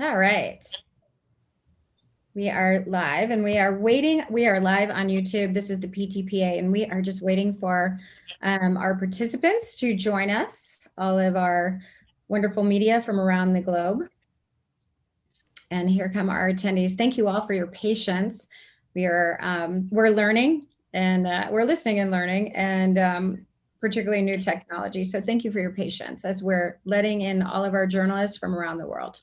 All right. We are live and we are waiting. We are live on YouTube. This is the PTPA and we are just waiting for our participants to join us, all of our wonderful media from around the globe. And here come our attendees. Thank you all for your patience. We're learning and we're listening and learning and particularly new technology. So thank you for your patience as we're letting in all of our journalists from around the world.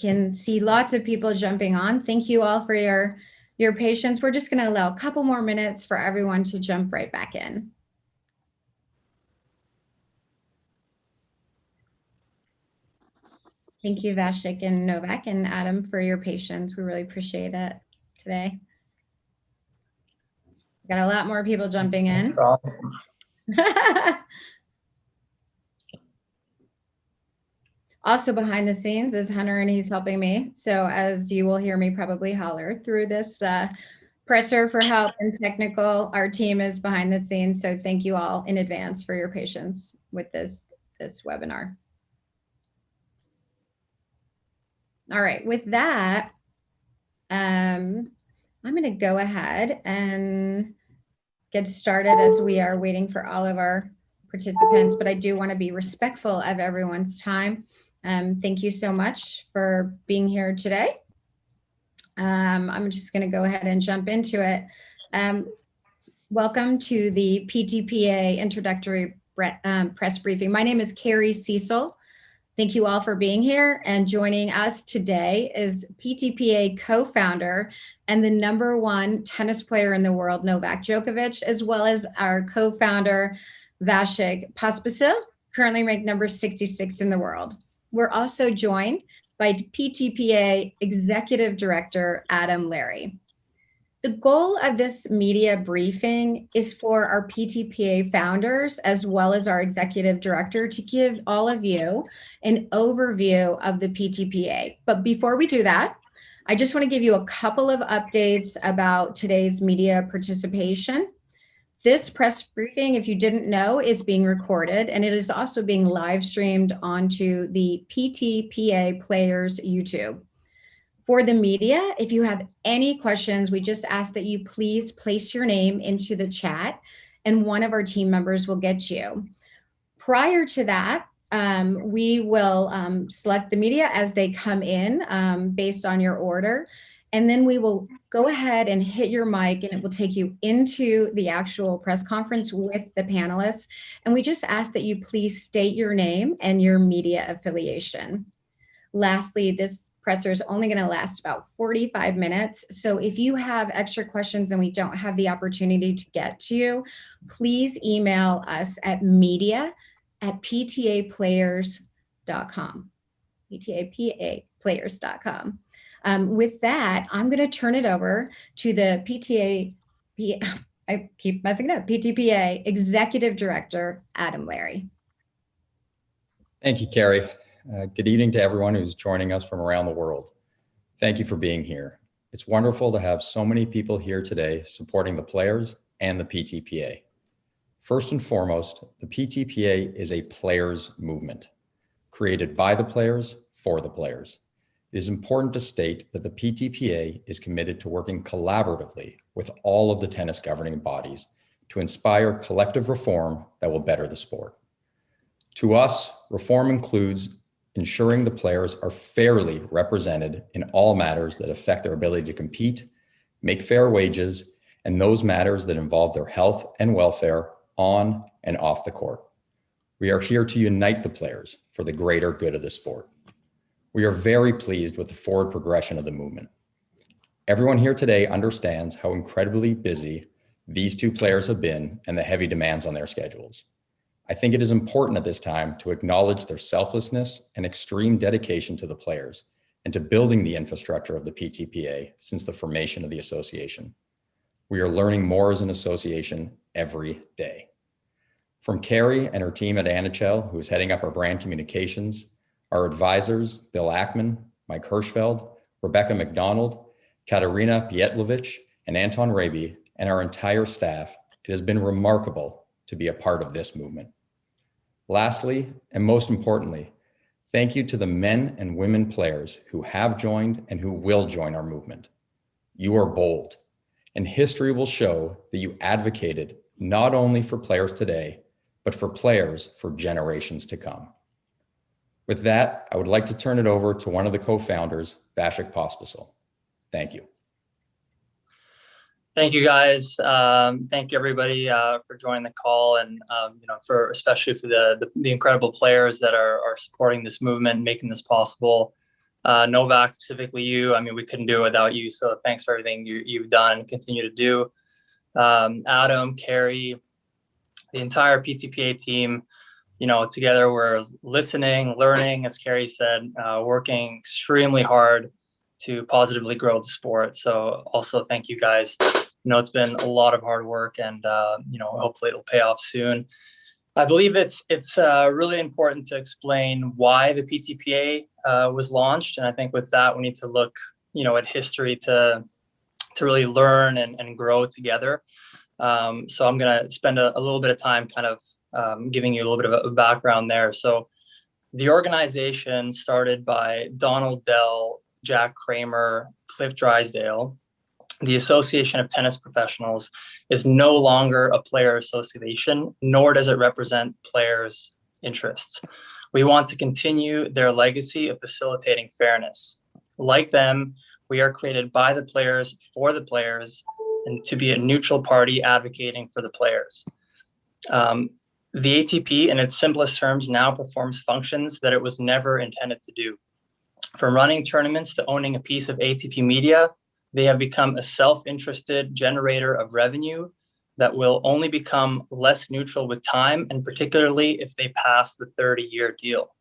Can see lots of people jumping on. Thank you all for your patience. We're just going to allow a couple more minutes for everyone to jump right back in. Thank you, Vasek and Novak and Adam, for your patience. We really appreciate it today. Got a lot more people jumping in. Also behind the scenes is Hunter, and he's helping me. So as you will hear me probably holler through this presser for help and technical, our team is behind the scenes. So thank you all in advance for your patience with this webinar. All right, with that, I'm going to go ahead and get started as we are waiting for all of our participants, but I do want to be respectful of everyone's time. Thank you so much for being here today. I'm just going to go ahead and jump into it. Welcome to the PTPA Introductory Press Briefing. My name is Carrie Cecil. Thank you all for being here, and joining us today is PTPA co-founder and the #1 tennis player in the world, Novak Djokovic, as well as our co-founder, Vasek Pospisil, currently ranked number 66 in the world. We're also joined by PTPA Executive Director, Adam Larry. The goal of this media briefing is for our PTPA founders, as well as our executive director, to give all of you an overview of the PTPA. But before we do that, I just want to give you a couple of updates about today's media participation. This press briefing, if you didn't know, is being recorded, and it is also being live streamed onto the PTPA Players YouTube. For the media, if you have any questions, we just ask that you please place your name into the chat and one of our team members will get you. Prior to that, we will select the media as they come in based on your order. And then we will go ahead and hit your mic and it will take you into the actual press conference with the panelists. And we just ask that you please state your name and your media affiliation. Lastly, this presser is only going to last about 45 minutes. So if you have extra questions and we don't have the opportunity to get to you, please email us at media@ptaplayers.com. ptaplayers.com. With that, I'm going to turn it over to the PTPA Executive Director, Adam Larry. Thank you, Carrie. Good evening to everyone who's joining us from around the world. Thank you for being here. It's wonderful to have so many people here today supporting the players and the PTPA. First and foremost, the PTPA is a players movement, created by the players for the players. It is important to state that the PTPA is committed to working collaboratively with all of the tennis governing bodies to inspire collective reform that will better the sport. To us, reform includes ensuring the players are fairly represented in all matters that affect their ability to compete, make fair wages, and those matters that involve their health and welfare on and off the court. We are here to unite the players for the greater good of the sport. We are very pleased with the forward progression of the movement. Everyone here today understands how incredibly busy these two players have been and the heavy demands on their schedules. I think it is important at this time to acknowledge their selflessness and extreme dedication to the players and to building the infrastructure of the PTPA since the formation of the association. We are learning more as an association every day. From Carrie and her team at NHL, who is heading up our brand communications, our advisors, Bill Ackman, Mike Hirschfeld, Rebecca McDonald, Katarina Pietlovich, and Anton Raby, and our entire staff, it has been remarkable to be a part of this movement. Lastly, and most importantly, thank you to the men and women players who have joined and who will join our movement. You are bold, and history will show that you advocated not only for players today, but for players for generations to come. With that, I would like to turn it over to one of the co-founders, Vasek Pospisil. Thank you. Thank you, guys. Thank you, everybody, for joining the call, and for especially for the incredible players that are supporting this movement and making this possible. Novak, specifically you. I mean, we couldn't do it without you. So thanks for everything you've done and continue to do. Adam, Carrie, the entire Ptpa team. Together we're listening, learning, as Carrie said, working extremely hard to positively grow the sport. So also thank you guys. It's been a lot of hard work, and hopefully it'll pay off soon. I believe it's really important to explain why the Ptpa was launched, and I think with that we need to look at history to really learn and grow together. So I'm going to spend a little bit of time kind of giving you a little bit of a background there. So the organization started by Donald Dell, Jack Kramer, Cliff Drysdale. The Association of Tennis Professionals is no longer a player association, nor does it represent players' interests. We want to continue their legacy of facilitating fairness. Like them, we are created by the players for the players, and to be a neutral party advocating for the players. The ATP, in its simplest terms, now performs functions that it was never intended to do. From running tournaments to owning a piece of ATP media, they have become a self-interested generator of revenue that will only become less neutral with time, and particularly if they pass the 30-year deal.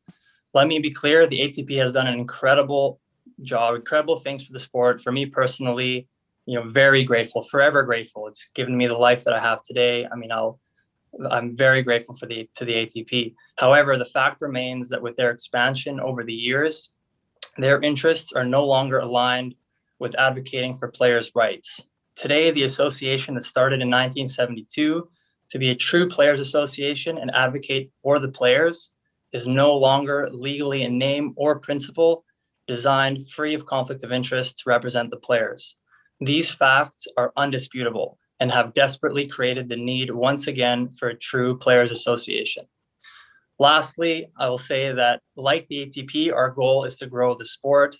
Let me be clear, the ATP has done an incredible job, incredible things for the sport. For me personally, very grateful, forever grateful. It's given me the life that I have today. I mean, I'm very grateful to the ATP. However, the fact remains that with their expansion over the years, their interests are no longer aligned with advocating for players' rights. Today, the association that started in 1972 to be a true players association and advocate for the players is no longer legally in name or principle designed free of conflict of interest to represent the players. These facts are undisputable and have desperately created the need once again for a true players association. Lastly, I will say that like the ATP, our goal is to grow the sport,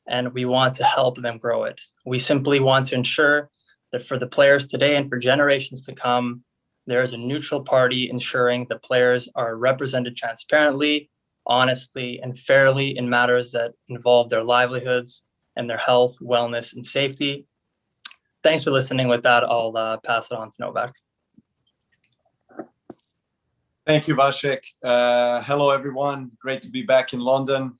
and we want to help them grow it. We simply want to ensure that for the players today and for generations to come, there is a neutral party ensuring the players are represented transparently, honestly, and fairly in matters that involve their livelihoods and their health, wellness, and safety. Thanks for listening. With that, I'll pass it on to Novak. Thank you, Vasek. Hello, everyone. Great to be back in London.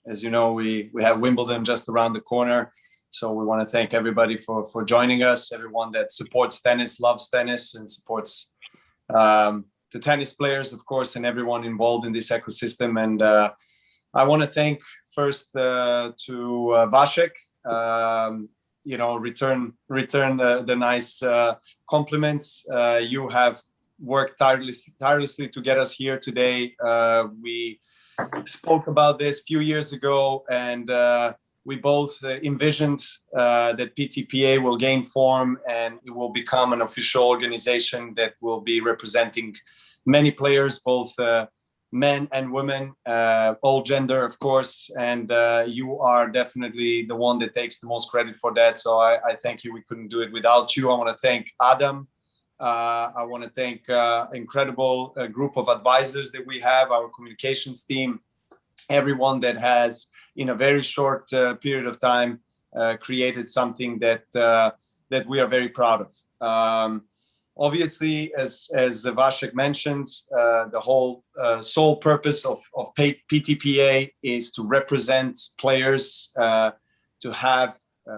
As you know, we have Wimbledon just around the corner. So we want to thank everybody for joining us, everyone that supports tennis, loves tennis, and supports the tennis players, of course, and everyone involved in this ecosystem. And I want to thank first to Vasek, return the nice compliments. You have worked tirelessly to get us here today. We spoke about this a few years ago, and we both envisioned that Ptpa will gain form and it will become an official organization that will be representing many players, both men and women, all gender, of course. And you are definitely the one that takes the most credit for that. So I thank you. We couldn't do it without you. I want to thank Adam. I want to thank incredible group of advisors that we have, our communications team, everyone that has, in a very short period of time, created something that we are very proud of. Obviously, as Vasek mentioned, the whole sole purpose of Ptpa is to represent players, to have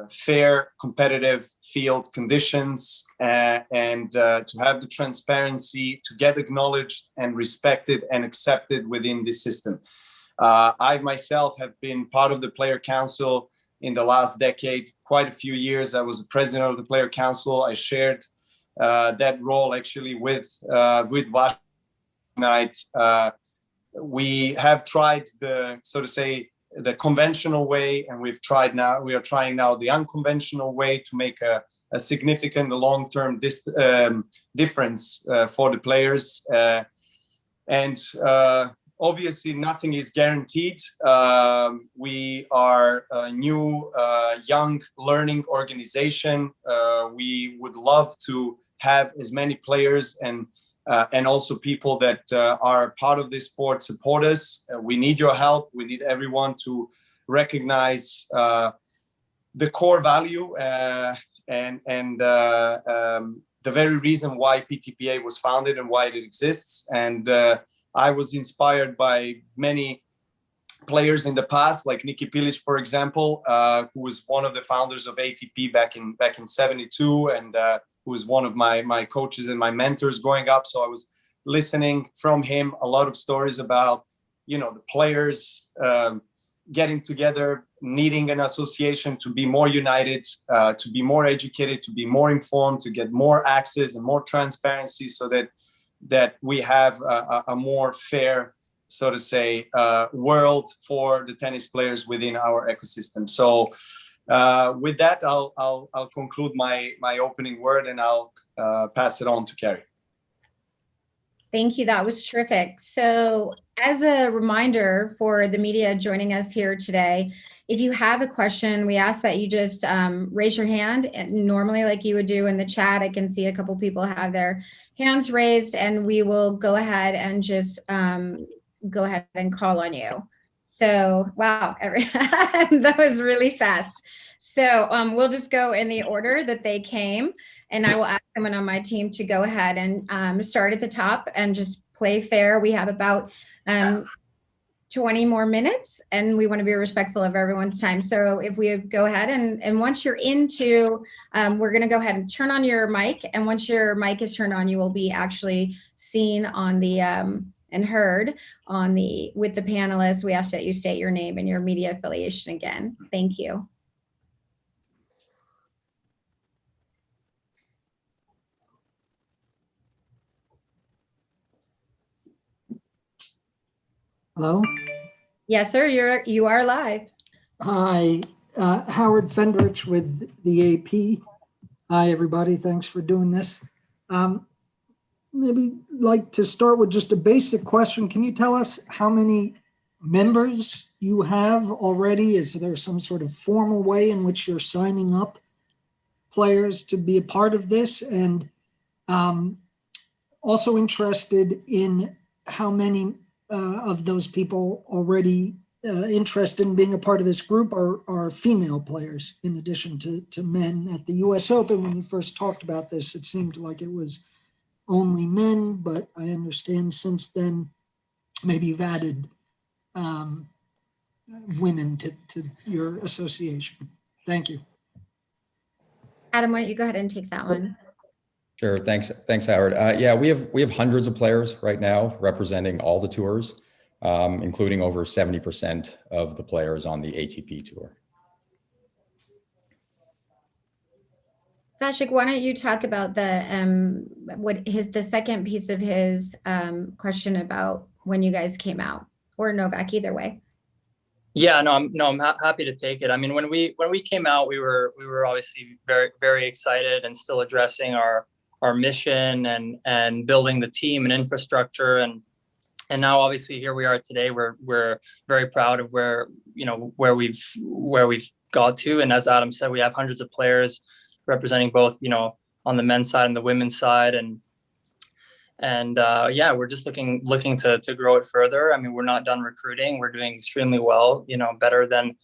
fair, competitive field conditions, and to have the transparency to get acknowledged and respected and accepted within this system. I myself have been part of the Player Council in the last decade, quite a few years. I was the president of the Player Council. I shared that role actually with Vasek tonight. We have tried the, so to say, the conventional way, and we are trying now the unconventional way to make a significant long-term difference for the players. And obviously nothing is guaranteed. We are a new, young learning organization. We would love to have as many players and also people that are part of this sport support us. We need your help. We need everyone to recognize the core value and the very reason why Ptpa was founded and why it exists. And I was inspired by many players in the past, like Niki Pilic, for example, who was one of the founders of ATP back in '72, and who was one of my coaches and my mentors growing up. So I was listening from him a lot of stories about, the players getting together, needing an association to be more united, to be more educated, to be more informed, to get more access and more transparency, so that we have a more fair, so to say, world for the tennis players within our ecosystem. So with that, I'll conclude my opening word, and I'll pass it on to Carrie. Thank you. That was terrific. So as a reminder for the media joining us here today, if you have a question, we ask that you just raise your hand. And normally, like you would do in the chat, I can see a couple people have their hands raised, and we will go ahead and just go ahead and call on you. So, wow, that was really fast. So we'll just go in the order that they came, and I will ask someone on my team to go ahead and start at the top and just play fair. We have about 20 more minutes, and we want to be respectful of everyone's time. So if we go ahead and once you're into, we're going to go ahead and turn on your mic. And once your mic is turned on, you will be actually seen on the and heard on with the panelists. We ask that you state your name and your media affiliation again. Thank you. Hello? Yes, sir, you are live. Hi, Howard Fendrich with the AP. Hi, everybody. Thanks for doing this. Maybe like to start with just a basic question. Can you tell us how many members you have already? Is there some sort of formal way in which you're signing up players to be a part of this? And also interested in how many of those people already interested in being a part of this group are female players, in addition to men. At the US Open, when you first talked about this, it seemed like it was only men, but I understand since then maybe you've added women to your association. Thank you. Adam, why don't you go ahead and take that one? Sure. Thanks, Howard. Yeah, we have hundreds of players right now representing all the tours, including over 70% of the players on the ATP tour. Vasek, why don't you talk about the second piece of his question about when you guys came out, or Novak, either way. Yeah, I'm happy to take it. I mean, when we came out, we were obviously very, very excited and still addressing our mission and building the team and infrastructure, and now obviously here we are today. We're very proud of where we've got to, and as Adam said, we have hundreds of players representing both on the men's side and the women's side, and yeah, we're just looking to grow it further. I mean, we're not done recruiting. We're doing extremely well, better than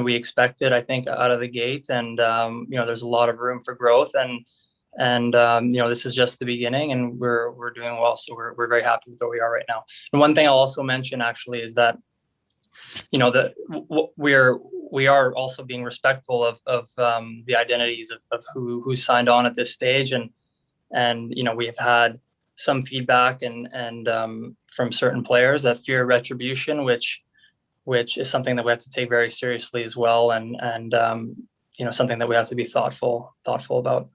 we expected, I think, out of the gate, and there's a lot of room for growth, and this is just the beginning, and we're doing well. So we're very happy with where we are right now. And one thing I'll also mention actually is that we are also being respectful of the identities of who signed on at this stage, and we have had some feedback and from certain players that fear retribution, which is something that we have to take very seriously as well, and something that we have to be thoughtful about.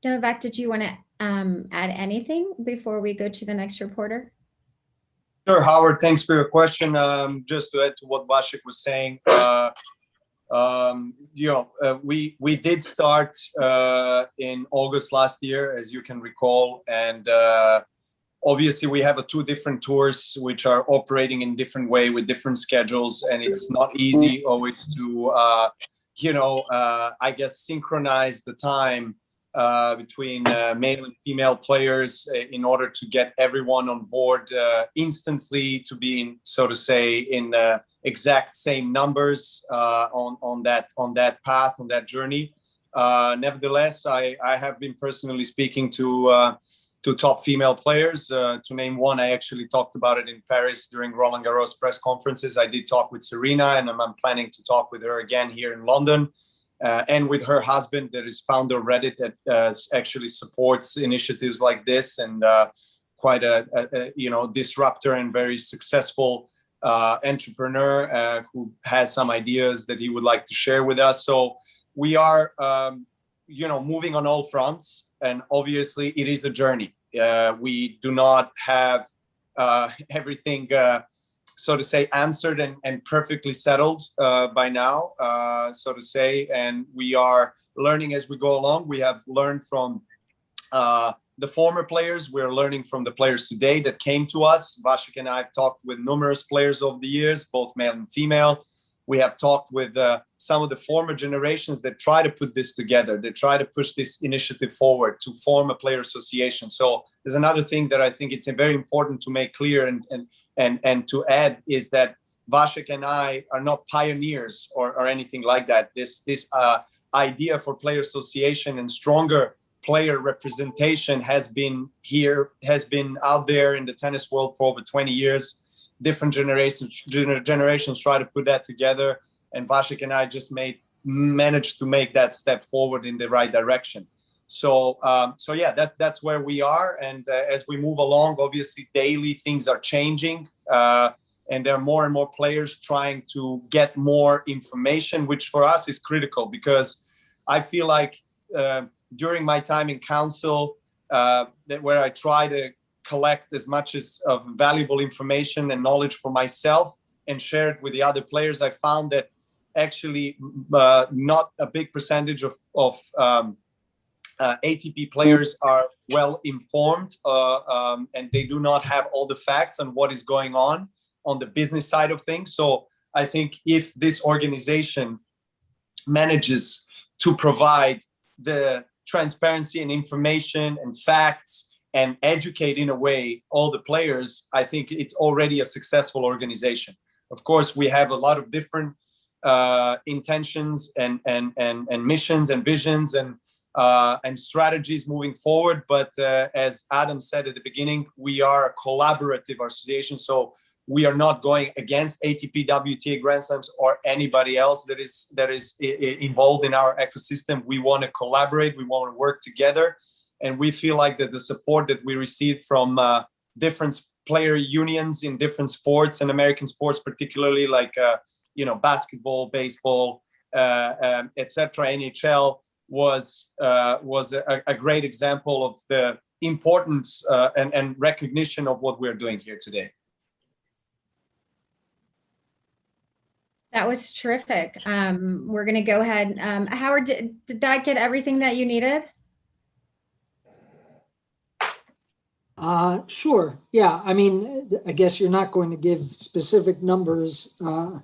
Novak, did you want to add anything before we go to the next reporter? Sure, Howard, thanks for your question. Just to add to what Vasek was saying, we did start in August last year, as you can recall, and obviously we have two different tours which are operating in different way with different schedules, and it's not easy always to I guess synchronize the time between male and female players in order to get everyone on board instantly, to be in, so to say, in exact same numbers on that path, on that journey. Nevertheless, I have been personally speaking to top female players. To name one, I actually talked about it in Paris during Roland Garros press conferences. I did talk with Serena, and I'm planning to talk with her again here in London. And with her husband, that is founder of Reddit, that actually supports initiatives like this, and quite a disruptor and very successful entrepreneur who has some ideas that he would like to share with us. So we are, moving on all fronts, and obviously it is a journey. We do not have everything so to say, answered and perfectly settled by now, so to say. And we are learning as we go along. We have learned from the former players. We're learning from the players today that came to us. Vasek and I have talked with numerous players over the years, both male and female. We have talked with some of the former generations that try to put this together. They try to push this initiative forward to form a player association. So there's another thing that I think it's very important to make clear and to add, is that Vasek and I are not pioneers or anything like that. This idea for player association and stronger player representation has been out there in the tennis world for over 20 years. Different generations try to put that together, and Vasek and I just managed to make that step forward in the right direction. So yeah, that's where we are. And as we move along, obviously daily things are changing, and there are more and more players trying to get more information, which for us is critical, because I feel like during my time in council, where I try to collect as much of valuable information and knowledge for myself and share it with the other players, I found that actually not a big percentage of ATP players are well informed, and they do not have all the facts on what is going on the business side of things. So I think if this organization manages to provide the transparency and information and facts and educate in a way all the players, I think it's already a successful organization. Of course, we have a lot of different intentions and missions and visions and strategies moving forward. But as Adam said at the beginning, we are a collaborative association. So we are not going against ATP, WTA, Grand Slams, or anybody else that is involved in our ecosystem. We want to collaborate. We want to work together. And we feel like that the support that we receive from different player unions in different sports and American sports, particularly like basketball, baseball, etc., NHL, was a great example of the importance and recognition of what we're doing here today. That was terrific. We're going to go ahead. Howard, did that get everything that you needed? Sure. Yeah. I mean, I guess you're not going to give specific numbers. I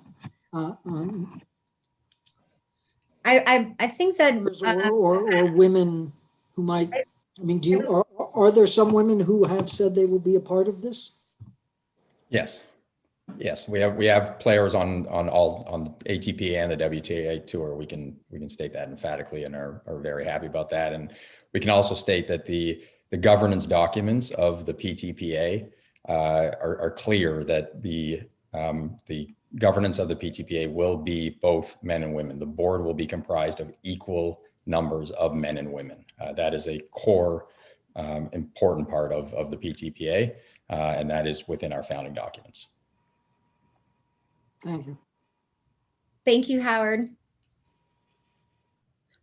think that or women who might. I mean, are there some women who have said they will be a part of this? Yes. We have players on the ATP and the WTA tour. We can state that emphatically, and are very happy about that. And we can also state that the governance documents of the Ptpa are clear that the governance of the Ptpa will be both men and women. The board will be comprised of equal numbers of men and women. That is a core important part of the Ptpa, and that is within our founding documents. Thank you. Thank you, Howard.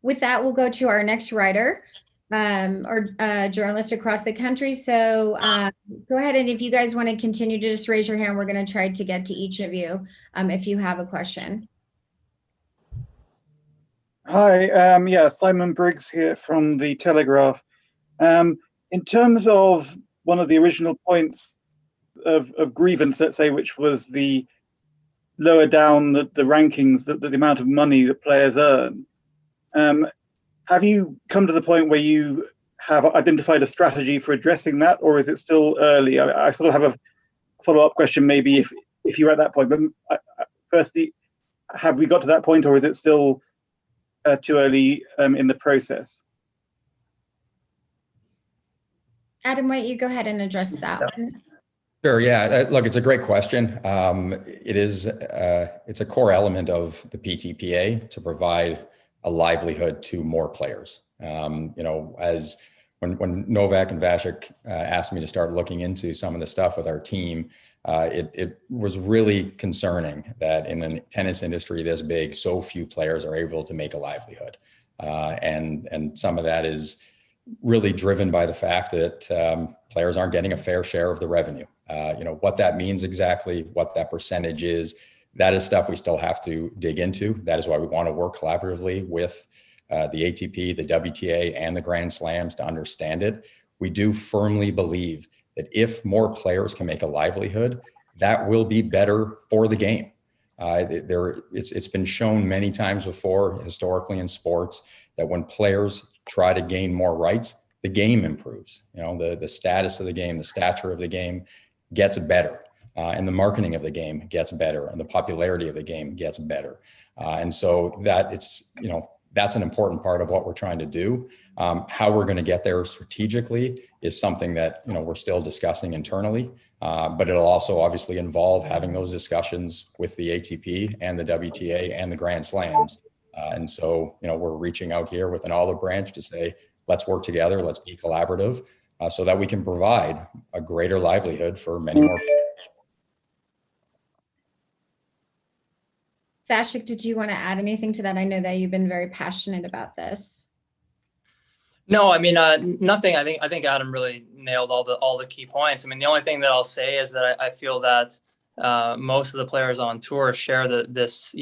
With that, we'll go to our next writer, or journalists across the country. So go ahead, and if you guys want to continue to just raise your hand, we're going to try to get to each of you if you have a question. Hi, yeah, Simon Briggs here from The Telegraph. In terms of one of the original points of grievance, let's say, which was the lower down the rankings, the amount of money that players earn, have you come to the point where you have identified a strategy for addressing that, or is it still early? I sort of have a follow-up question, maybe if you're at that point. But firstly, have we got to that point, or is it still too early in the process? Adam, why don't you go ahead and address that one? Sure. Yeah. Look, it's a great question. It's a core element of the PTPA to provide a livelihood to more players. As when Novak and Vasek asked me to start looking into some of the stuff with our team, it was really concerning that in the tennis industry this big, so few players are able to make a livelihood. And some of that is really driven by the fact that players aren't getting a fair share of the revenue. What that means exactly, what that percentage is, that is stuff we still have to dig into. That is why we want to work collaboratively with the ATP, the WTA, and the Grand Slams to understand it. We do firmly believe that if more players can make a livelihood, that will be better for the game. It's been shown many times before, historically in sports, that when players try to gain more rights, the game improves. The status of the game, the stature of the game gets better, and the marketing of the game gets better, and the popularity of the game gets better. And so that's an important part of what we're trying to do. How we're going to get there strategically is something that we're still discussing internally, but it'll also obviously involve having those discussions with the ATP and the WTA and the Grand Slams. And so we're reaching out here with an olive branch to say, let's work together, let's be collaborative, so that we can provide a greater livelihood for many more people. Vasek, did you want to add anything to that? I know that you've been very passionate about this. No, I mean, nothing. I think Adam really nailed all the key points. I mean, the only thing that I'll say is that I feel that most of the players on tour share this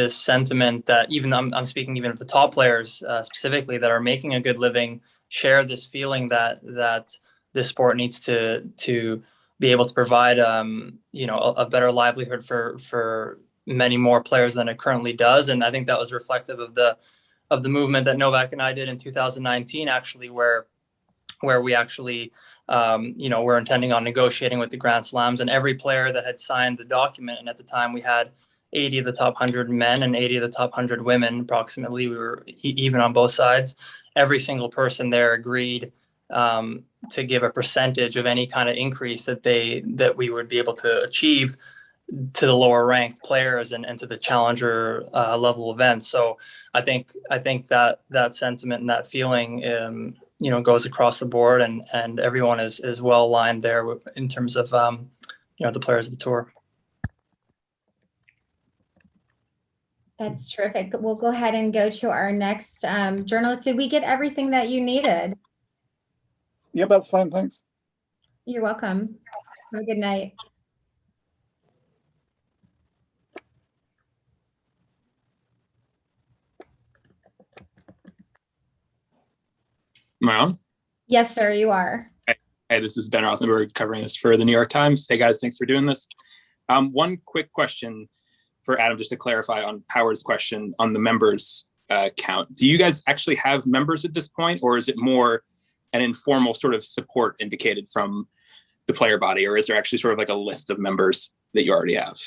sentiment that even I'm speaking even of the top players specifically that are making a good living, share this feeling that this sport needs to be able to provide a better livelihood for many more players than it currently does. And I think that was reflective of the movement that Novak and I did in 2019, actually, where we actually we're intending on negotiating with the Grand Slams, and every player that had signed the document, and at the time we had 80 of the top 100 men and 80 of the top 100 women, approximately. We were even on both sides. Every single person there agreed to give a percentage of any kind of increase that we would be able to achieve to the lower ranked players and to the challenger level events. So I think that sentiment and that feeling goes across the board, and everyone is well aligned there in terms of the players of the tour. That's terrific. We'll go ahead and go to our next journalist. Did we get everything that you needed? Yep, that's fine, thanks. You're welcome. Have a good night. Am I on? Yes, sir, you are. Hey, this is Ben Rothenberg covering this for the New York Times. Hey guys, thanks for doing this. One quick question for Adam, just to clarify on Howard's question on the members count. Do you guys actually have members at this point, or is it more an informal sort of support indicated from the player body, or is there actually sort of like a list of members that you already have?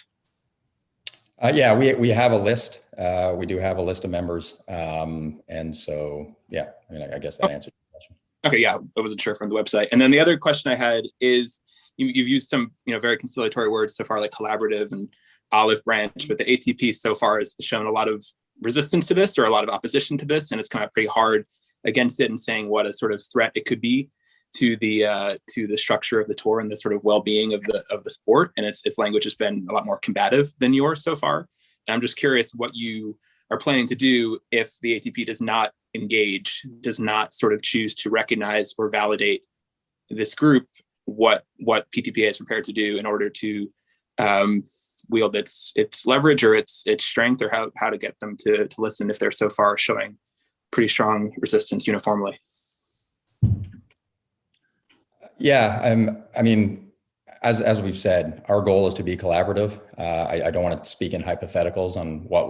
Yeah, we have a list. We do have a list of members. And so, yeah, I mean, I guess that answers the question. Okay, yeah, I wasn't sure from the website. And then the other question I had is, you've used some, very conciliatory words so far, like collaborative and olive branch, but the ATP so far has shown a lot of resistance to this, or a lot of opposition to this, and it's come out pretty hard against it and saying what a sort of threat it could be to the structure of the tour and the sort of well-being of the sport. And its language has been a lot more combative than yours so far. And I'm just curious what you are planning to do if the ATP does not engage, does not sort of choose to recognize or validate this group, what PTPA is prepared to do in order to wield its leverage or its strength, or how to get them to listen if they're so far showing pretty strong resistance uniformly. Yeah, I mean, as we've said, our goal is to be collaborative. I don't want to speak in hypotheticals on what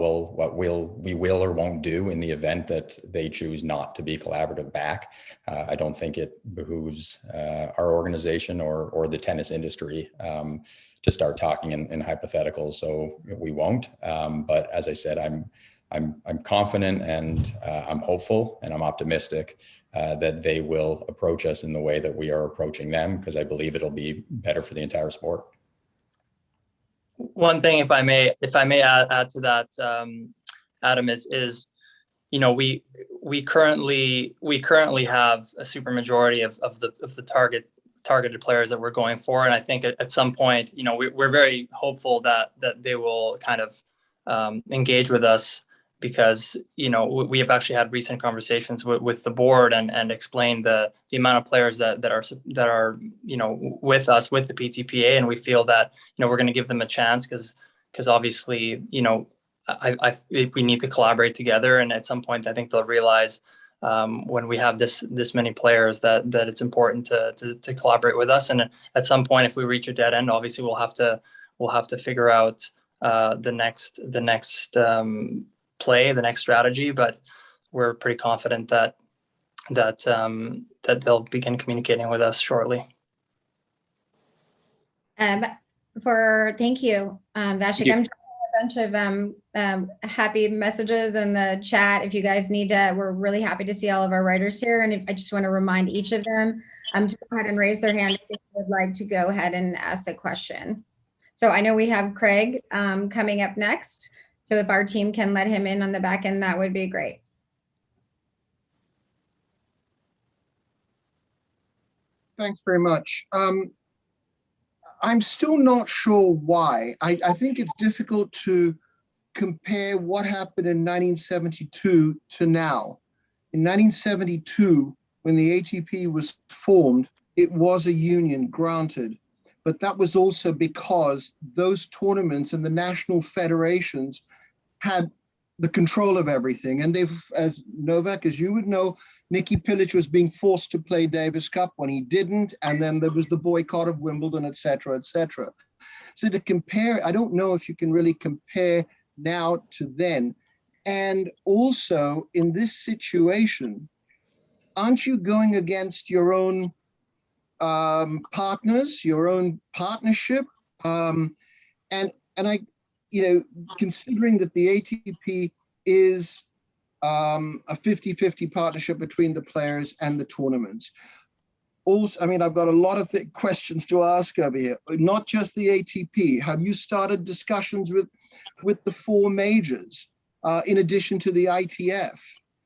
we will or won't do in the event that they choose not to be collaborative back. I don't think it behooves our organization or the tennis industry to start talking in hypotheticals. So we won't. But as I said, I'm confident and I'm hopeful and I'm optimistic that they will approach us in the way that we are approaching them, because I believe it'll be better for the entire sport. One thing, if I may add to that, Adam, is we currently have a super majority of the targeted players that we're going for, and I think at some point, we're very hopeful that they will kind of engage with us, because we have actually had recent conversations with the board and explained the amount of players that are with us, with the PTPA, and we feel that we're going to give them a chance, because obviously we need to collaborate together, and at some point I think they'll realize when we have this many players that it's important to collaborate with us, and at some point if we reach a dead end, obviously we'll have to figure out the next play, the next strategy, but we're pretty confident that they'll begin communicating with us shortly. Thank you, Vasek. I'm trying a bunch of happy messages in the chat. If you guys need to, we're really happy to see all of our writers here, and I just want to remind each of them to go ahead and raise their hand if they would like to go ahead and ask the question. So I know we have Craig coming up next. So if our team can let him in on the back end, that would be great. Thanks very much. I'm still not sure why. I think it's difficult to compare what happened in 1972 to now. In 1972, when the ATP was formed, it was a union, granted, but that was also because those tournaments and the national federations had the control of everything. And they've, as Novak, as you would know, Nicky Pilic was being forced to play Davis Cup when he didn't. And then there was the boycott of Wimbledon, et cetera, et cetera. So to compare, I don't know if you can really compare now to then. And also in this situation, aren't you going against your own partners, your own partnership? And I, considering that the ATP is a 50-50 partnership between the players and the tournaments. Also, I mean, I've got a lot of questions to ask over here, not just the ATP. Have you started discussions with the four majors in addition to the ITF?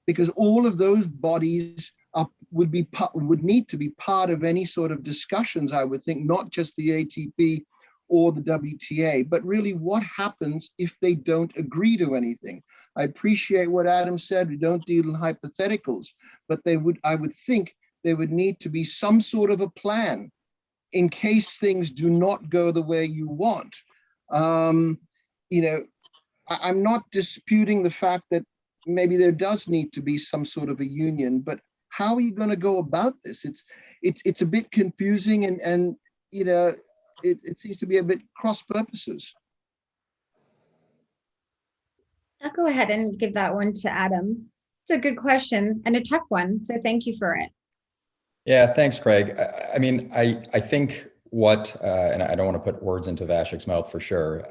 Because all of those bodies would need to be part of any sort of discussions, I would think, not just the ATP or the WTA, but really what happens if they don't agree to anything. I appreciate what Adam said, we don't deal in hypotheticals, but I would think there would need to be some sort of a plan in case things do not go the way you want. I'm not disputing the fact that maybe there does need to be some sort of a union, but how are you going to go about this? It's a bit confusing and it seems to be a bit cross purposes. I'll go ahead and give that one to Adam. It's a good question and a tough one, so thank you for it. Yeah, thanks, Craig. I mean, I think what, and I don't want to put words into Vasek's mouth for sure,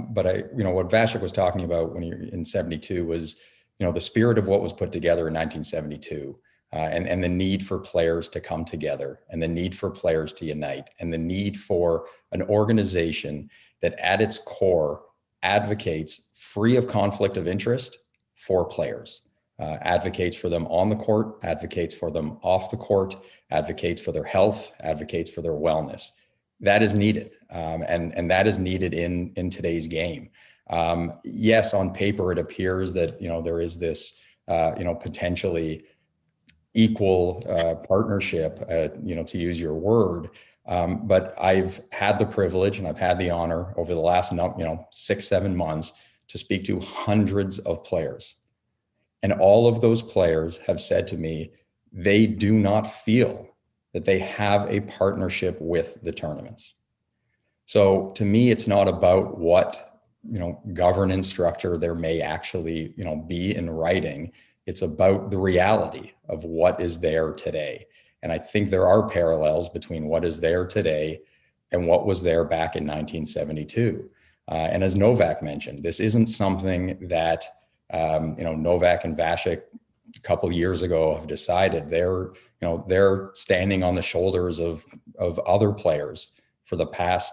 but what Vasek was talking about when you're in 72 was, the spirit of what was put together in 1972. And the need for players to come together, and the need for players to unite, and the need for an organization that at its core advocates free of conflict of interest for players, advocates for them on the court, advocates for them off the court, advocates for their health, advocates for their wellness. That is needed, and that is needed in today's game. Yes, on paper it appears that there is this potentially equal partnership, to use your word. But I've had the privilege and I've had the honor over the last 6-7 months to speak to hundreds of players. And all of those players have said to me, they do not feel that they have a partnership with the tournaments. So to me, it's not about what, governance structure there may actually, be in writing. It's about the reality of what is there today. And I think there are parallels between what is there today and what was there back in 1972. And as Novak mentioned, this isn't something that, Novak and Vasek a couple of years ago have decided. They're standing on the shoulders of other players for the past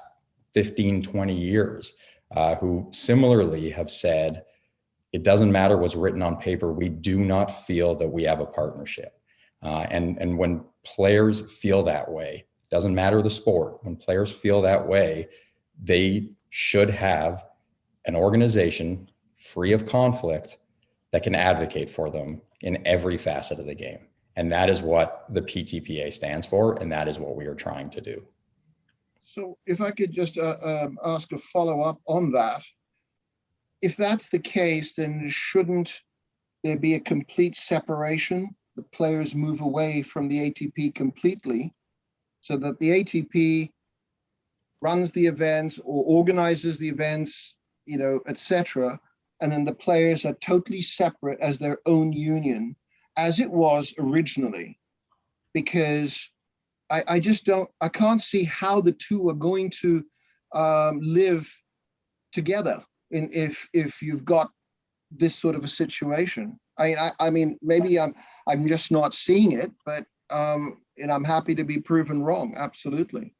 15, 20 years, who similarly have said, it doesn't matter what's written on paper. We do not feel that we have a partnership. And when players feel that way, doesn't matter the sport, when players feel that way, they should have an organization free of conflict that can advocate for them in every facet of the game. And that is what the PTPA stands for. And that is what we are trying to do. So if I could just ask a follow-up on that. If that's the case, then shouldn't there be a complete separation? The players move away from the ATP completely so that the ATP runs the events or organizes the events, etc. And then the players are totally separate as their own union, as it was originally. Because I can't see how the two are going to live together if you've got this sort of a situation. I mean, maybe I'm just not seeing it, but I'm happy to be proven wrong. Absolutely.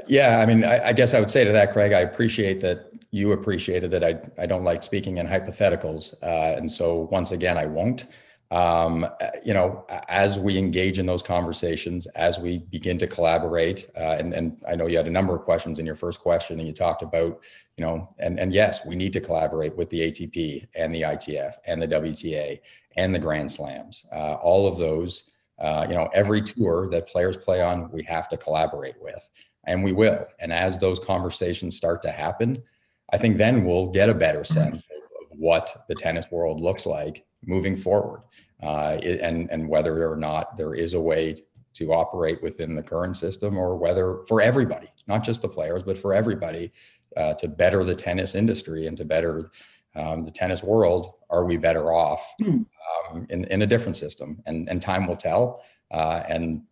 Yeah, I mean, I guess I would say to that, Craig, I appreciate that you appreciated that I don't like speaking in hypotheticals. And so once again, I won't. As we engage in those conversations, as we begin to collaborate, and I know you had a number of questions in your first question, and you talked about, and yes, we need to collaborate with the ATP and the ITF and the WTA and the Grand Slams. All of those, every tour that players play on, we have to collaborate with, and we will. And as those conversations start to happen, I think then we'll get a better sense of what the tennis world looks like moving forward, and whether or not there is a way to operate within the current system, or whether for everybody, not just the players, but for everybody, to better the tennis industry and to better the tennis world, are we better off in a different system? And time will tell. And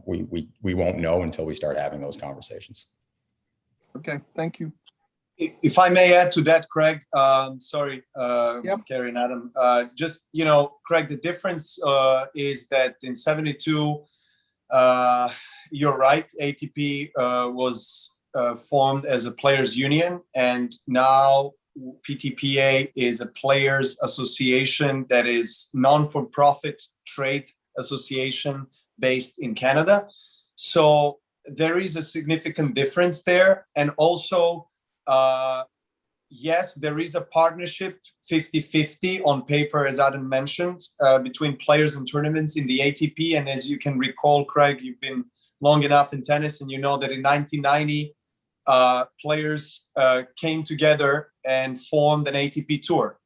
we won't know until we start having those conversations. Okay, thank you. If I may add to that, Craig, sorry, Yep. Kerry and Adam, Craig, the difference is that in 72, you're right, ATP was formed as a players union, and now PTPA is a players association that is non-for-profit trade association based in Canada. So there is a significant difference there. And also, yes, there is a partnership 50-50 on paper, as Adam mentioned, between players and tournaments in the ATP. And as you can recall, Craig, you've been long enough in tennis, and you know that in 1990, players came together and formed an ATP tour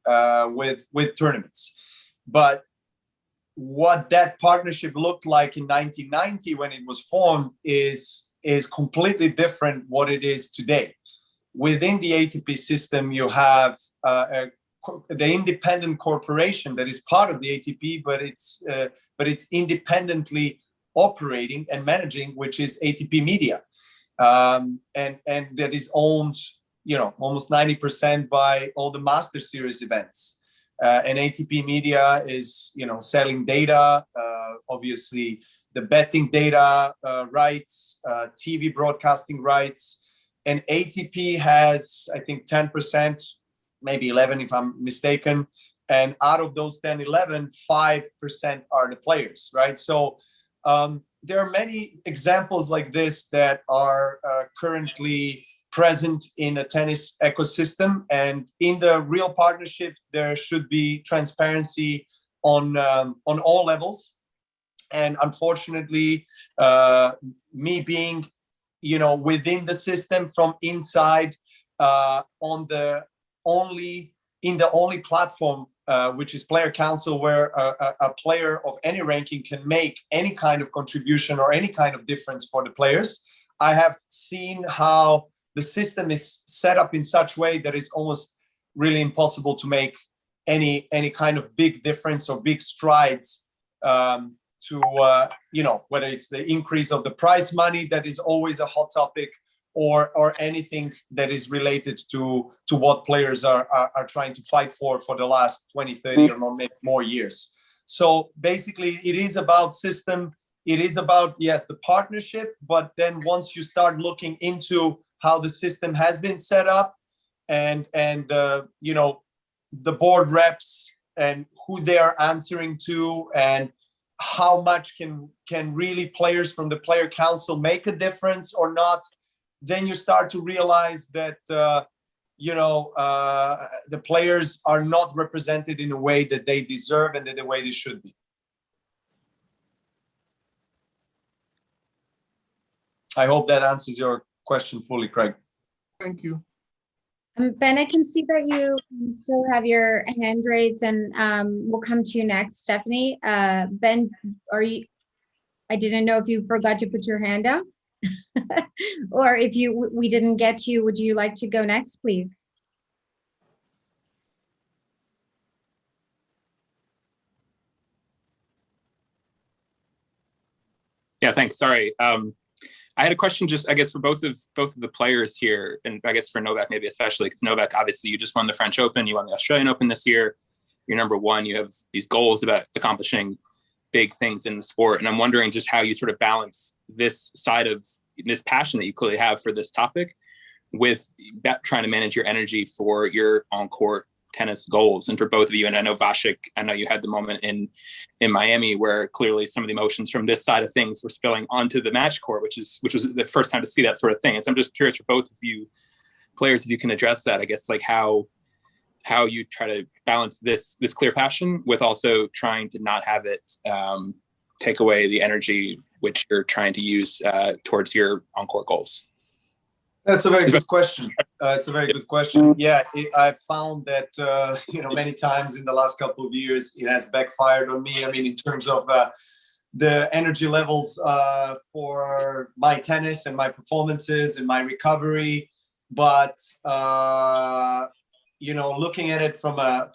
with tournaments. But what that partnership looked like in 1990 when it was formed is completely different what it is today. Within the ATP system, you have the independent corporation that is part of the ATP, but it's independently operating and managing, which is ATP Media, and that is owned, almost 90% by all the Master Series events. And ATP Media is, selling data, obviously the betting data rights, TV broadcasting rights. And ATP has, I think, 10%, maybe 11 if I'm mistaken. And out of those 10, 11, 5% are the players, right? So there are many examples like this that are currently present in a tennis ecosystem. And in the real partnership, there should be transparency on all levels. And unfortunately, me being, within the system from inside, in the only platform, which is Player Council, where a player of any ranking can make any kind of contribution or any kind of difference for the players. I have seen how the system is set up in such a way that it's almost really impossible to make any kind of big difference or big strides to whether it's the increase of the prize money that is always a hot topic, or anything that is related to what players are trying to fight for the last 20, 30 or maybe more years. So basically, it is about system. It is about, yes, the partnership, but then once you start looking into how the system has been set up and the board reps and who they are answering to, and how much can really players from the Player Council make a difference or not, then you start to realize that the players are not represented in a way that they deserve and the way they should be. I hope that answers your question fully, Craig. Thank you. Ben, I can see that you still have your hand raised, and we'll come to you next, Stephanie. Ben, I didn't know if you forgot to put your hand down or if we didn't get to you. Would you like to go next, please? Yeah, thanks. Sorry. I had a question just, I guess, for both of the players here, and I guess for Novak maybe especially, because Novak, obviously, you just won the French Open, you won the Australian Open this year. You're number one. You have these goals about accomplishing big things in the sport. And I'm wondering just how you sort of balance this side of this passion that you clearly have for this topic with trying to manage your energy for your on-court tennis goals. And for both of you, and I know Vasek, I know you had the moment in Miami where clearly some of the emotions from this side of things were spilling onto the match court, which was the first time to see that sort of thing. And so I'm just curious for both of you players, if you can address that, I guess, like how you try to balance this clear passion with also trying to not have it take away the energy which you're trying to use towards your on-court goals. That's a very good question. It's a very good question. Yeah, I've found that, many times in the last couple of years, it has backfired on me. I mean, in terms of the energy levels for my tennis and my performances and my recovery. But, looking at it from a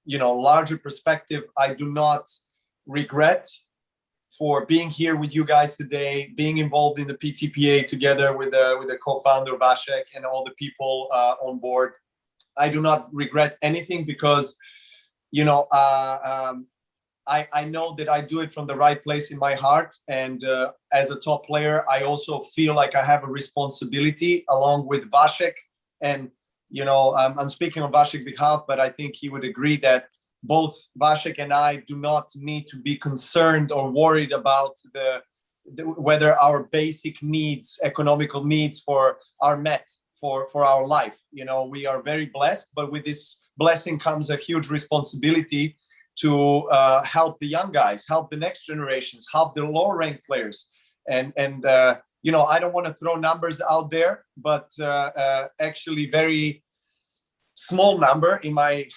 larger perspective, I do not regret for being here with you guys today, being involved in the Ptpa together with the co-founder Vasek and all the people on board. I do not regret anything because, I know that I do it from the right place in my heart. And as a top player, I also feel like I have a responsibility along with Vasek. And, I'm speaking on Vasek's behalf, but I think he would agree that both Vasek and I do not need to be concerned or worried about whether our basic needs, economical needs are met for our life. We are very blessed, but with this blessing comes a huge responsibility to help the young guys, help the next generations, help the lower ranked players. And I don't want to throw numbers out there, but actually very small number, in my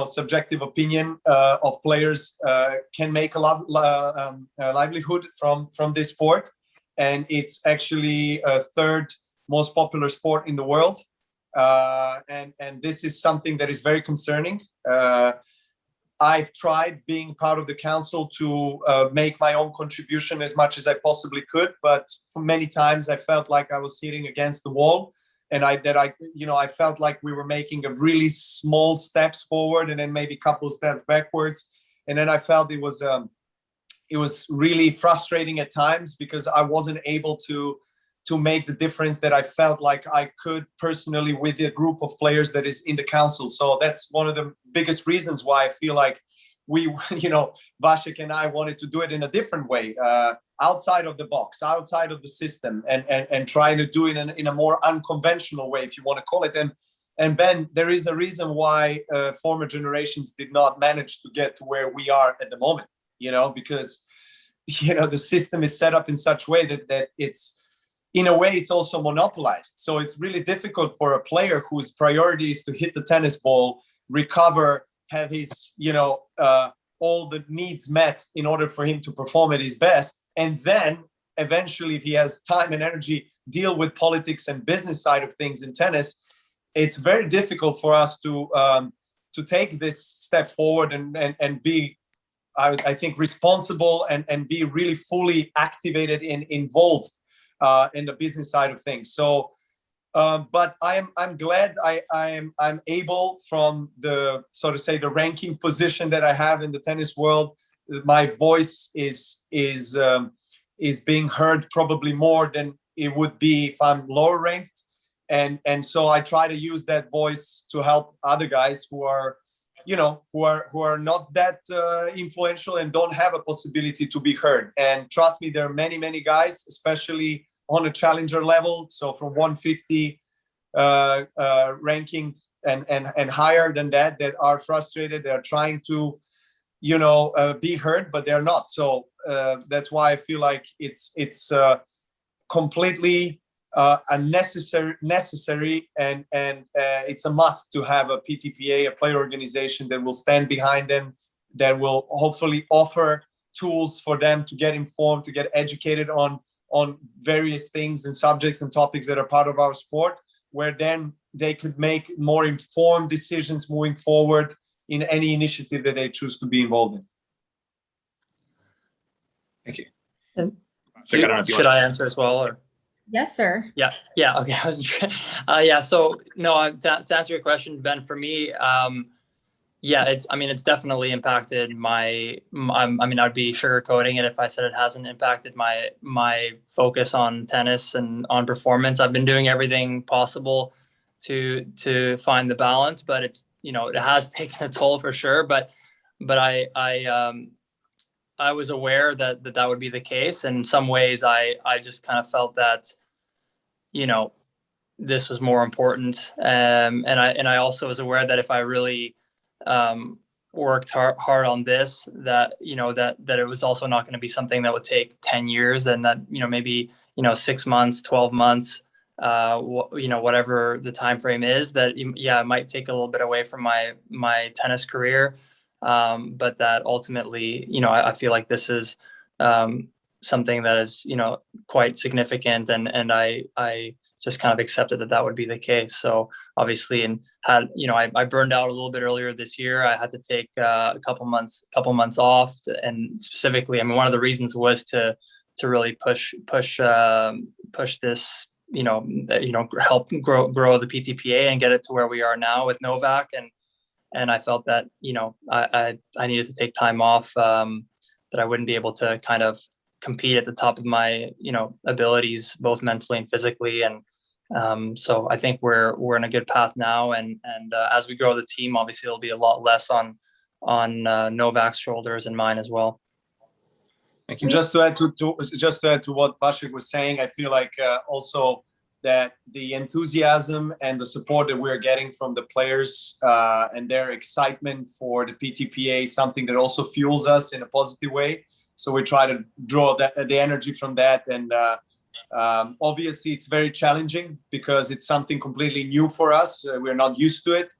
subjective opinion, of players can make a livelihood from this sport, and it's actually a third most popular sport in the world, and this is something that is very concerning. I've tried being part of the council to make my own contribution as much as I possibly could, but for many times I felt like I was hitting against the wall. And I felt like we were making a really small steps forward and then maybe a couple of steps backwards. And then I felt it was really frustrating at times because I wasn't able to make the difference that I felt like I could personally with a group of players that is in the council. So that's one of the biggest reasons why I feel like we, Vasek and I wanted to do it in a different way. outside of the box, outside of the system, and trying to do it in a more unconventional way, if you want to call it. And Ben, there is a reason why former generations did not manage to get to where we are at the moment, because, the system is set up in such a way that it's, in a way, it's also monopolized. So it's really difficult for a player whose priority is to hit the tennis ball, recover, have his, all the needs met in order for him to perform at his best. And then eventually, if he has time and energy, deal with politics and business side of things in tennis. It's very difficult for us to take this step forward and be, I think, responsible and be really fully activated involved in the business side of things. So, but I'm glad I'm able, from the, so to say, the ranking position that I have in the tennis world, my voice is being heard probably more than it would be if I'm lower ranked. And so I try to use that voice to help other guys who are not that influential and don't have a possibility to be heard. And trust me, there are many guys, especially on a challenger level, so from 150 ranking and higher than that are frustrated. They're trying to be heard, but they're not. So that's why I feel like it's completely necessary and it's a must to have a PTPA, a player organization that will stand behind them, that will hopefully offer tools for them to get informed, to get educated on various things and subjects and topics that are part of our sport, where then they could make more informed decisions moving forward in any initiative that they choose to be involved in. Thank you. Should I answer as well, or? Yes, sir. Yeah. Okay. I wasn't sure. So no, to answer your question, Ben, for me, it's definitely impacted I'd be sugarcoating it if I said it hasn't impacted my focus on tennis and on performance. I've been doing everything possible to find the balance, but it's, it has taken a toll for sure. But I was aware that would be the case. And in some ways, I just kind of felt that, this was more important. And I also was aware that if I really worked hard on this, that it was also not going to be something that would take 10 years, and that, maybe, 6 months, 12 months, whatever the time frame is, that, it might take a little bit away from my tennis career. But that ultimately, I feel like this is something that is, quite significant, and I just kind of accepted that would be the case. So obviously, and had, I burned out a little bit earlier this year. I had to take a couple months off, and specifically, one of the reasons was to really push this, help grow the PTPA and get it to where we are now with Novak. And I felt that, I needed to take time off, that I wouldn't be able to kind of compete at the top of my, abilities, both mentally and physically. And so I think we're in a good path now. And as we grow the team, obviously it'll be a lot less on Novak's shoulders and mine as well. Thank you. Just to add to what Vasek was saying, I feel like also that the enthusiasm and the support that we're getting from the players and their excitement for the PTPA is something that also fuels us in a positive way. So we try to draw the energy from that. And obviously it's very challenging because it's something completely new for us. We're not used to it.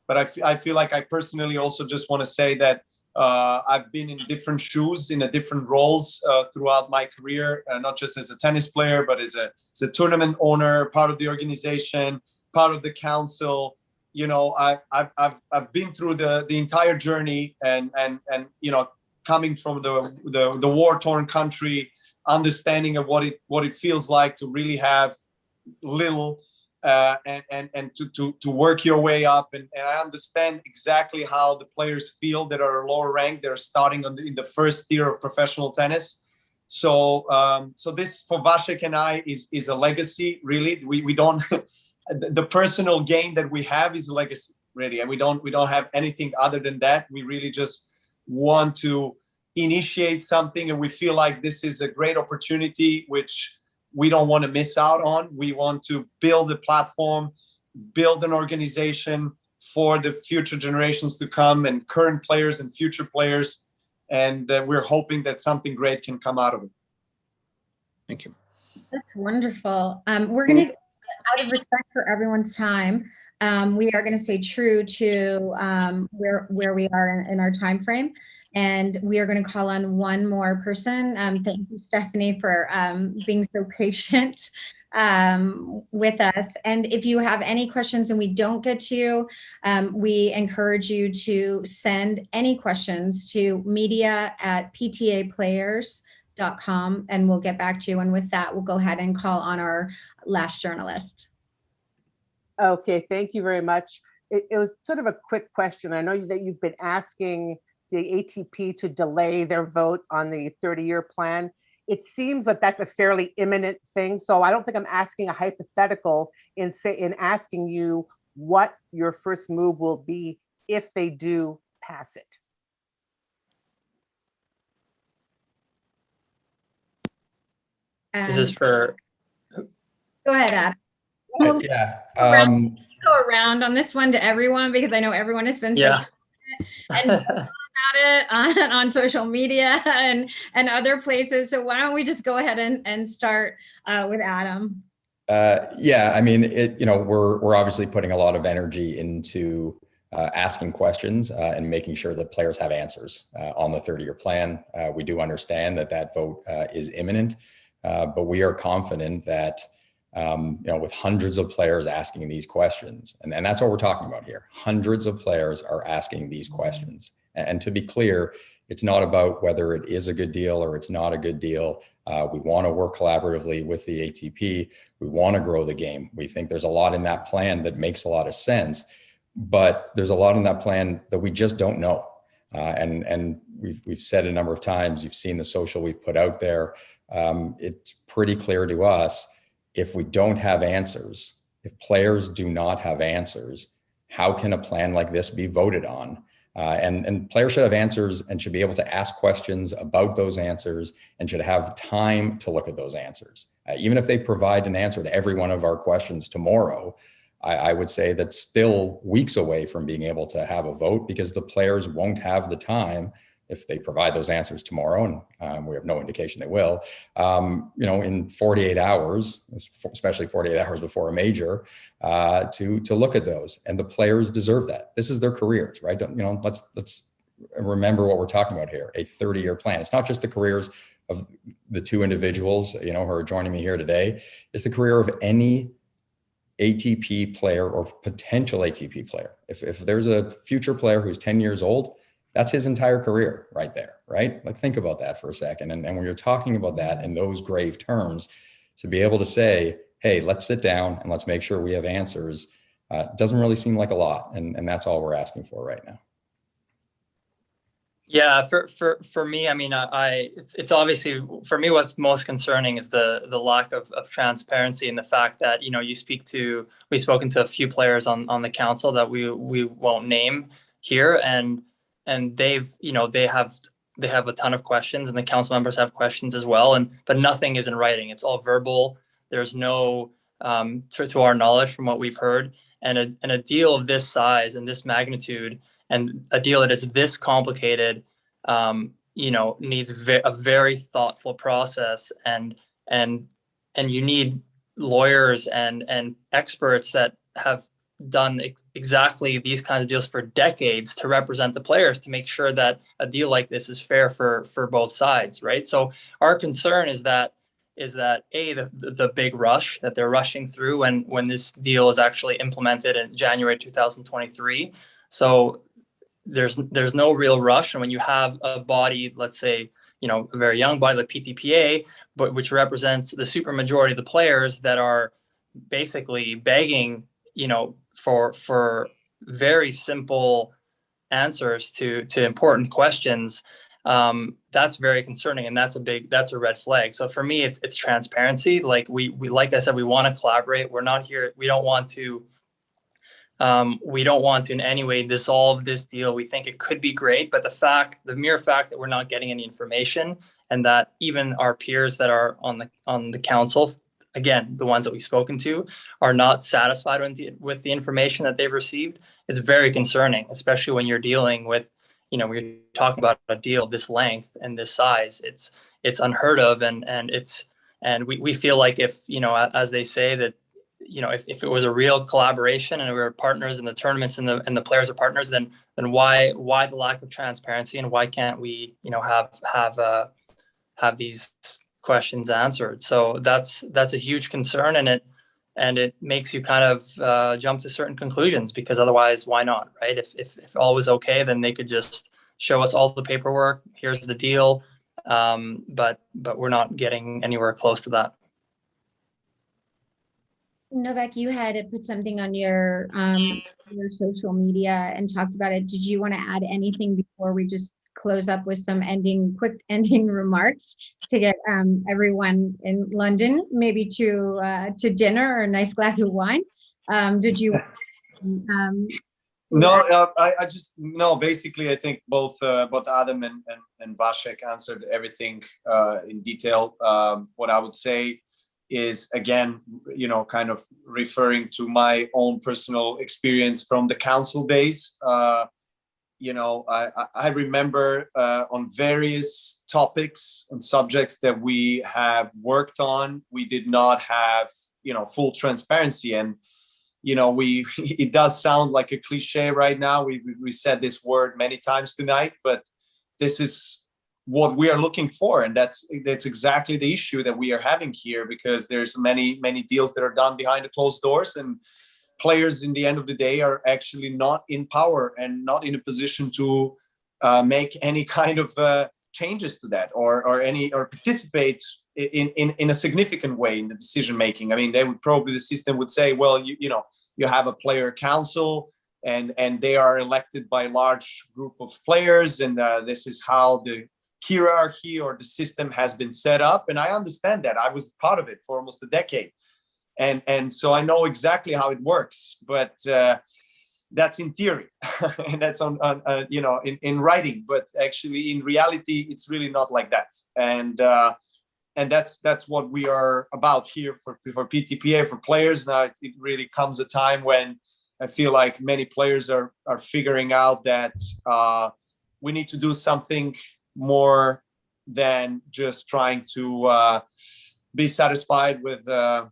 But I feel like I personally also just want to say that I've been in different shoes, in different roles throughout my career, not just as a tennis player, but as a tournament owner, part of the organization, part of the council. I've been through the entire journey, and coming from the war-torn country, understanding of what it feels like to really have little. And to work your way up, and I understand exactly how the players feel that are lower ranked. They're starting in the first tier of professional tennis. So this for Vasek and I is a legacy. Really, we don't the personal gain that we have is a legacy, really, and we don't have anything other than that. We really just want to initiate something and we feel like this is a great opportunity, which we don't want to miss out on. We want to build a platform, build an organization for the future generations to come and current players and future players. And we're hoping that something great can come out of it. Thank you. That's wonderful. We're going to, out of respect for everyone's time, we are going to stay true to where we are in our time frame. And we are going to call on one more person. Thank you, Stephanie, for being so patient with us. And if you have any questions and we don't get to you, we encourage you to send any questions to media@ptaplayers.com and we'll get back to you. And with that, we'll go ahead and call on our last journalist. Okay, thank you very much. It was sort of a quick question. I know that you've been asking the ATP to delay their vote on the 30-year plan. It seems that that's a fairly imminent thing. So I don't think I'm asking a hypothetical in asking you what your first move will be if they do pass it. Is this for? Go ahead, Adam. Yeah. Go around on this one to everyone because I know everyone has been so and about it on social media and other places. So why don't we just go ahead and start with Adam? Yeah, I mean, we're obviously putting a lot of energy into asking questions and making sure that players have answers on the 30-year plan. We do understand that vote is imminent, but we are confident that with hundreds of players asking these questions, and that's what we're talking about here. Hundreds of players are asking these questions. And to be clear, it's not about whether it is a good deal or it's not a good deal. We want to work collaboratively with the ATP. We want to grow the game. We think there's a lot in that plan that makes a lot of sense, but there's a lot in that plan that we just don't know. And we've said a number of times, you've seen the social we've put out there. It's pretty clear to us, if we don't have answers, if players do not have answers, how can a plan like this be voted on? And players should have answers and should be able to ask questions about those answers and should have time to look at those answers. Even if they provide an answer to every one of our questions tomorrow, I would say that's still weeks away from being able to have a vote because the players won't have the time if they provide those answers tomorrow, and we have no indication they will, in 48 hours, especially 48 hours before a major, to look at those. And the players deserve that. This is their careers, right? Let's remember what we're talking about here, a 30-year plan. It's not just the careers of the two individuals, who are joining me here today. It's the career of any ATP player or potential ATP player. If there's a future player who's 10 years old, that's his entire career right there, right? Like, think about that for a second. And when you're talking about that in those grave terms, to be able to say, hey, let's sit down and let's make sure we have answers, doesn't really seem like a lot. And that's all we're asking for right now. Yeah, for me, I mean, it's obviously, for me, what's most concerning is the lack of transparency and the fact that, we've spoken to a few players on the council that we won't name here, and they've, they have a ton of questions, and the council members have questions as well, but nothing is in writing. It's all verbal. There's no, to our knowledge, from what we've heard, and a deal of this size and this magnitude, and a deal that is this complicated, needs a very thoughtful process, and you need lawyers and experts that have done exactly these kinds of deals for decades to represent the players, to make sure that a deal like this is fair for both sides, right? So our concern is that the big rush that they're rushing through when this deal is actually implemented in January 2023. So there's no real rush, and when you have a body, let's say, a very young body like PTPA, but which represents the super majority of the players that are basically begging, for very simple answers to important questions, that's very concerning, and that's a red flag. So for me, it's transparency. Like we like I said, we want to collaborate. We're not here. We don't want to We don't want to in any way dissolve this deal. We think it could be great, but the mere fact that we're not getting any information, and that even our peers that are on the council, again, the ones that we've spoken to, are not satisfied with the information that they've received, it's very concerning, especially when you're dealing with, we're talking about a deal this length and this size. It's unheard of, and we feel like if, as they say, that if it was a real collaboration and we were partners in the tournaments and the players are partners, then why the lack of transparency, and why can't we have these questions answered? So that's a huge concern, and it makes you kind of jump to certain conclusions, because otherwise, why not, right? If all was okay, then they could just show us all the paperwork. Here's the deal, but we're not getting anywhere close to that. Novak, you had put something on your social media and talked about it. Did you want to add anything before we just close up with some quick ending remarks to get everyone in London maybe to dinner or a nice glass of wine? Did you? No, basically, I think both Adam and Vasek answered everything in detail. What I would say is, again, kind of referring to my own personal experience from the council days. I remember on various topics and subjects that we have worked on, we did not have, full transparency. And, it does sound like a cliche right now. We said this word many times tonight, but this is what we are looking for, and that's exactly the issue that we are having here, because there's many deals that are done behind the closed doors, and players in the end of the day are actually not in power and not in a position to make any kind of changes to that, or participate in a significant way in the decision making. I mean, the system would say, well, you have a player council, and they are elected by a large group of players, and this is how the hierarchy or the system has been set up. And I understand that. I was part of it for almost a decade, and so I know exactly how it works. But that's in theory, and that's on in writing. But actually, in reality, it's really not like that. And that's what we are about here for Ptpa, for players. Now it really comes a time when I feel like many players are figuring out that we need to do something more than just trying to be satisfied with the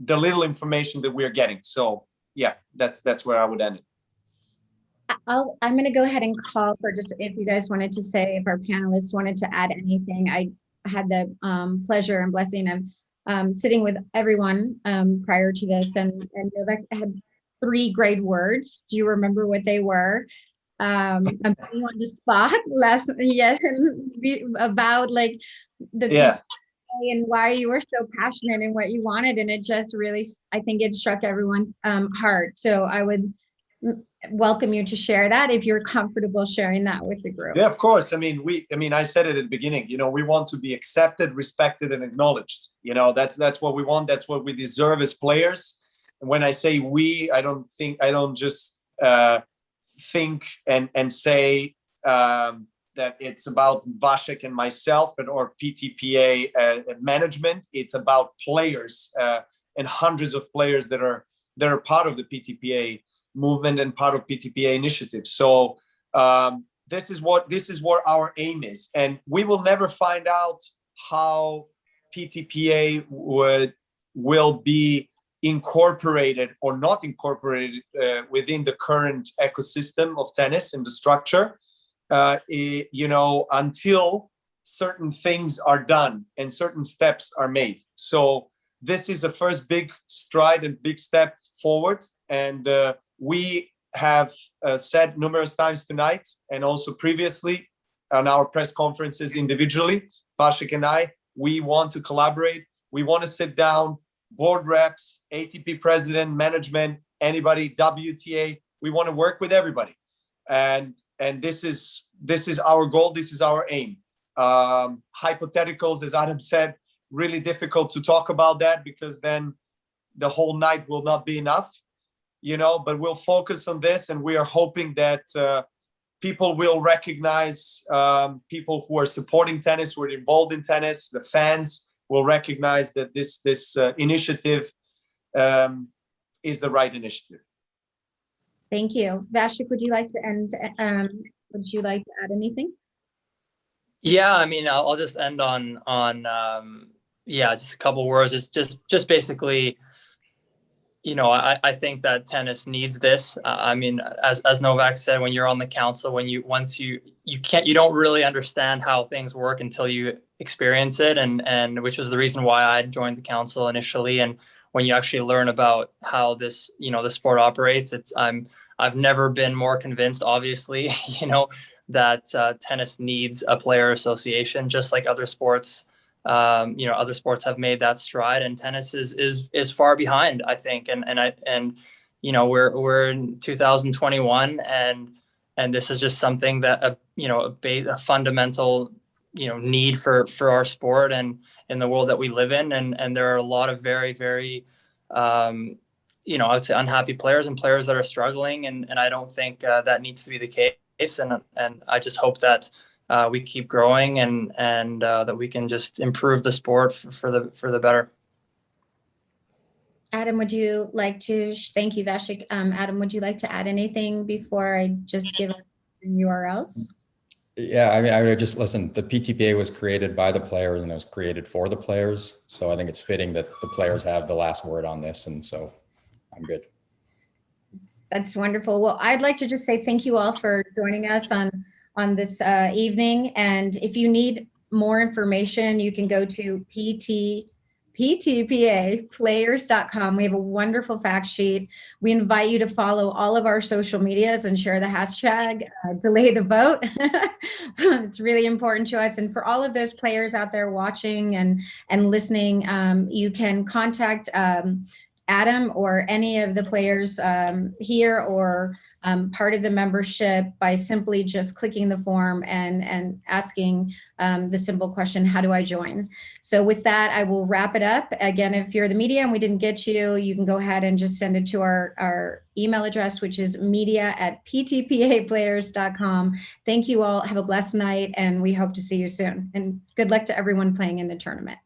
little information that we are getting. So yeah, that's where I would end it. I'm going to go ahead and call for just, if you guys wanted to say, if our panelists wanted to add anything. I had the pleasure and blessing of sitting with everyone prior to this, and Novak had 3 great words. Do you remember what they were? I'm putting you on the spot about like the PTA and why you were so passionate and what you wanted, and it just really, I think it struck everyone's heart. So I would welcome you to share that if you're comfortable sharing that with the group. Yeah, of course. I mean, I said it at the beginning, we want to be accepted, respected, and acknowledged. That's what we want. That's what we deserve as players. And when I say we, I don't just think and say that it's about Vasek and myself or Ptpa management. It's about players and hundreds of players that are part of the Ptpa movement and part of Ptpa initiative. So this is what our aim is, and we will never find out how Ptpa will be incorporated or not incorporated within the current ecosystem of tennis and the structure, until certain things are done and certain steps are made. So this is the first big stride and big step forward. And we have said numerous times tonight, and also previously on our press conferences individually, Vasek and I, we want to collaborate. We want to sit down, board reps, ATP president, management, anybody, WTA. We want to work with everybody, and this is our goal. This is our aim. Hypotheticals, as Adam said, really difficult to talk about that, because then the whole night will not be enough, but we'll focus on this, and we are hoping that people will recognize people who are supporting tennis, who are involved in tennis. The fans will recognize that this initiative is the right initiative. Thank you. Vasek, would you like to end? Would you like to add anything? Yeah, I mean, I'll just end on just a couple words. Just basically, I think that tennis needs this. I mean, as Novak said, when you're on the council, you don't really understand how things work until you experience it, and which was the reason why I joined the council initially. And when you actually learn about how this, the sport operates, I've never been more convinced, obviously, that tennis needs a player association, just like other sports. Other sports have made that stride, and tennis is far behind, I think. And we're in 2021, and this is just something that a fundamental need for our sport and in the world that we live in. And there are a lot of very, very I would say unhappy players and players that are struggling, and I don't think that needs to be the case. And I just hope that we keep growing and that we can just improve the sport for the better. Adam, would you like to? Thank you, Vasek. Adam, would you like to add anything before I just give the URLs? Yeah, I mean, I would just listen. The PTPA was created by the players and it was created for the players. So I think it's fitting that the players have the last word on this. And so I'm good. That's wonderful. Well, I'd like to just say thank you all for joining us on this evening. And if you need more information, you can go to ptpaplayers.com. We have a wonderful fact sheet. We invite you to follow all of our social medias and share the hashtag delay the vote. It's really important to us. And for all of those players out there watching and listening, you can contact Adam or any of the players here or part of the membership by simply just clicking the form and asking the simple question, how do I join? So with that, I will wrap it up. Again, if you're the media and we didn't get you, you can go ahead and just send it to our email address, which is media@ptpaplayers.com. Thank you all. Have a blessed night, and we hope to see you soon. And good luck to everyone playing in the tournament.